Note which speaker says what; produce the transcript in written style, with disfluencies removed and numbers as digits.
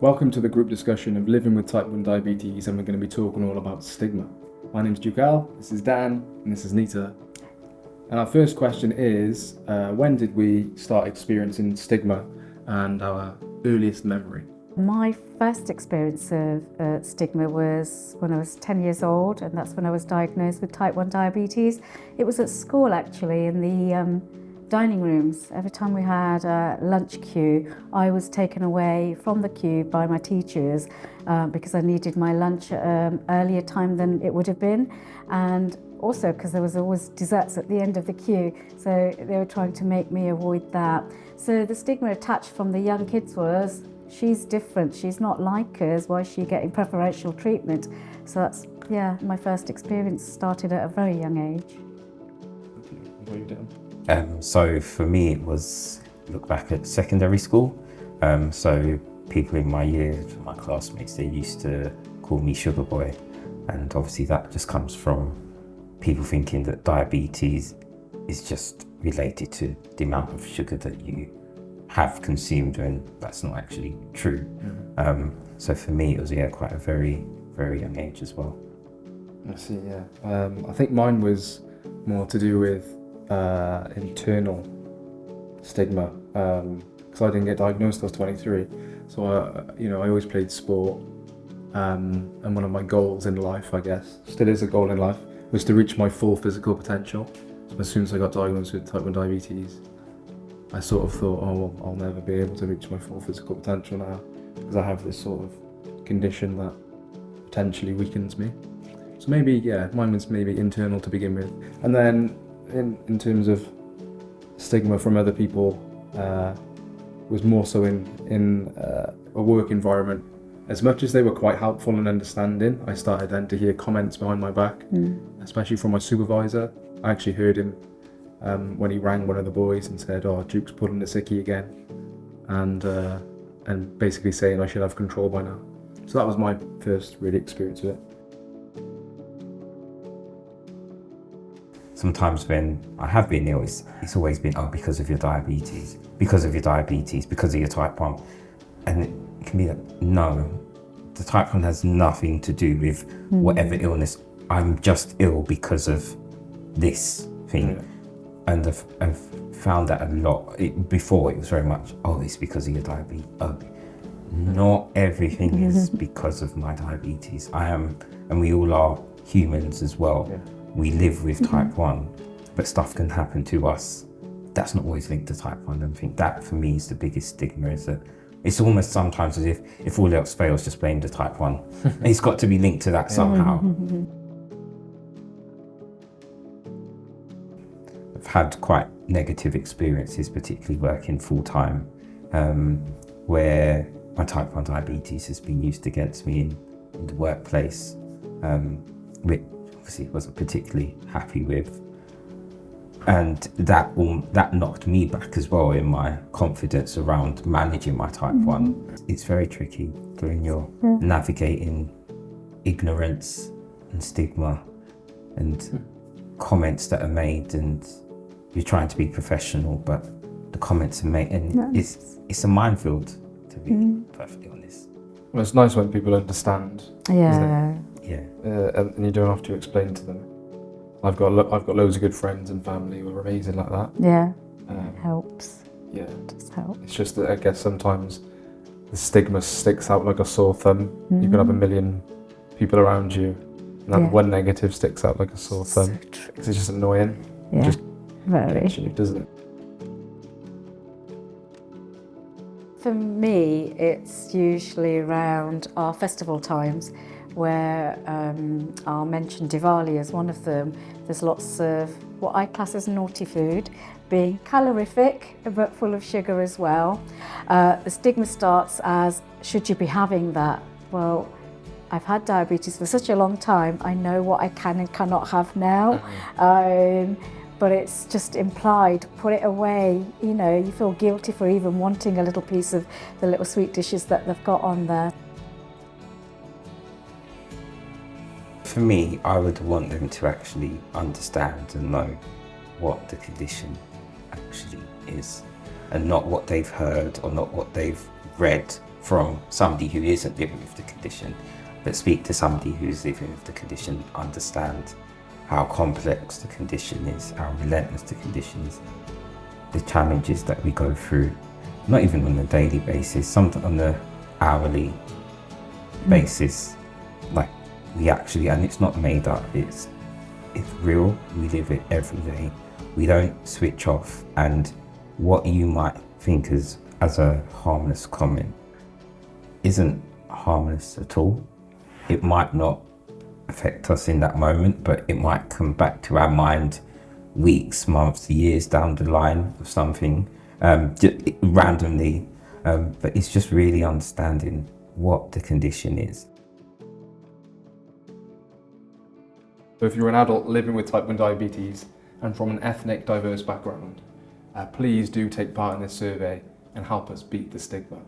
Speaker 1: Welcome to the group discussion of living with type 1 diabetes, and we're going to be talking all about stigma. My name's Ducal, this is Dan, and this is Neeta. And our first question is, when did we start experiencing stigma and our earliest memory?
Speaker 2: My first experience of stigma was when I was 10 years old, and that's when I was diagnosed with type 1 diabetes. It was at school actually, in the dining rooms. Every time we had a lunch queue, I was taken away from the queue by my teachers because I needed my lunch at an earlier time than it would have been, and also because there was always desserts at the end of the queue, so they were trying to make me avoid that. So the stigma attached from the young kids was, she's different, she's not like us, why is she getting preferential treatment? So that's, my first experience started at a very young age.
Speaker 1: What are you doing?
Speaker 3: So for me, it was, look back at secondary school. So people in my year, my classmates, they used to call me sugar boy. And obviously that just comes from people thinking that diabetes is just related to the amount of sugar that you have consumed, and that's not actually true. Mm-hmm. So for me, it was quite a very, very young age as well.
Speaker 1: I see, yeah. I think mine was more to do with internal stigma, because I didn't get diagnosed till I was 23. So I always played sport, and one of my goals in life, I guess, still is a goal in life, was to reach my full physical potential. So as soon as I got diagnosed with type 1 diabetes, I sort of thought, oh well, I'll never be able to reach my full physical potential now, because I have this sort of condition that potentially weakens me. So maybe, mine was maybe internal to begin with, and then in terms of stigma from other people, was more so in a work environment. As much as they were quite helpful and understanding, I started then to hear comments behind my back, especially from my supervisor. I actually heard him when he rang one of the boys and said, "Oh, Duke's pulling a sickie again," and basically saying I should have control by now. So that was my first really experience with it.
Speaker 3: Sometimes when I have been ill, it's always been, because of your diabetes, because of your diabetes, because of your type 1. And it can be like, no, the type 1 has nothing to do with whatever illness. I'm just ill because of this thing. Yeah. And I've found that a lot. Before it was very much, it's because of your diabetes. Not everything is because of my diabetes. I am, and we all are humans as well. Yeah. We live with type 1, but stuff can happen to us that's not always linked to type 1. And I think that for me is the biggest stigma, is that it's almost sometimes as if all else fails, just blame the type 1. It's got to be linked to that somehow. I've had quite negative experiences, particularly working full time, where my type 1 diabetes has been used against me in the workplace, which obviously wasn't particularly happy with. And that knocked me back as well in my confidence around managing my type 1. It's very tricky when you're navigating ignorance and stigma and comments that are made, and you're trying to be professional, but the comments are made, and it's a minefield, to be perfectly honest.
Speaker 1: Well, it's nice when people understand.
Speaker 2: Yeah.
Speaker 3: Yeah.
Speaker 1: And you don't have to explain to them. I've got loads of good friends and family who are amazing like that.
Speaker 2: Yeah, it helps.
Speaker 1: Yeah,
Speaker 2: It does help.
Speaker 1: it's just that I guess sometimes the stigma sticks out like a sore thumb. You could have a million people around you, and that one negative sticks out like a sore thumb.
Speaker 2: So true.
Speaker 1: It's just annoying.
Speaker 2: Yeah,
Speaker 1: Just
Speaker 2: very.
Speaker 1: gets you, doesn't it?
Speaker 2: For me, it's usually around our festival times, where I'll mention Diwali as one of them. There's lots of what I class as naughty food, being calorific but full of sugar as well. The stigma starts as, should you be having that? Well, I've had diabetes for such a long time, I know what I can and cannot have now. But it's just implied, put it away. You know, you feel guilty for even wanting a little piece of the little sweet dishes that they've got on there.
Speaker 3: For me, I would want them to actually understand and know what the condition actually is, and not what they've heard or not what they've read from somebody who isn't living with the condition, but speak to somebody who's living with the condition, understand how complex the condition is, how relentless the condition is, the challenges that we go through, not even on a daily basis, sometimes on a hourly basis. Like we actually, and it's not made up, it's real, we live it every day. We don't switch off, and what you might think as a harmless comment isn't harmless at all. It might not affect us in that moment, but it might come back to our mind weeks, months, years down the line of something, just randomly. But it's just really understanding what the condition is.
Speaker 1: So if you're an adult living with type 1 diabetes and from an ethnic diverse background, please do take part in this survey and help us beat the stigma.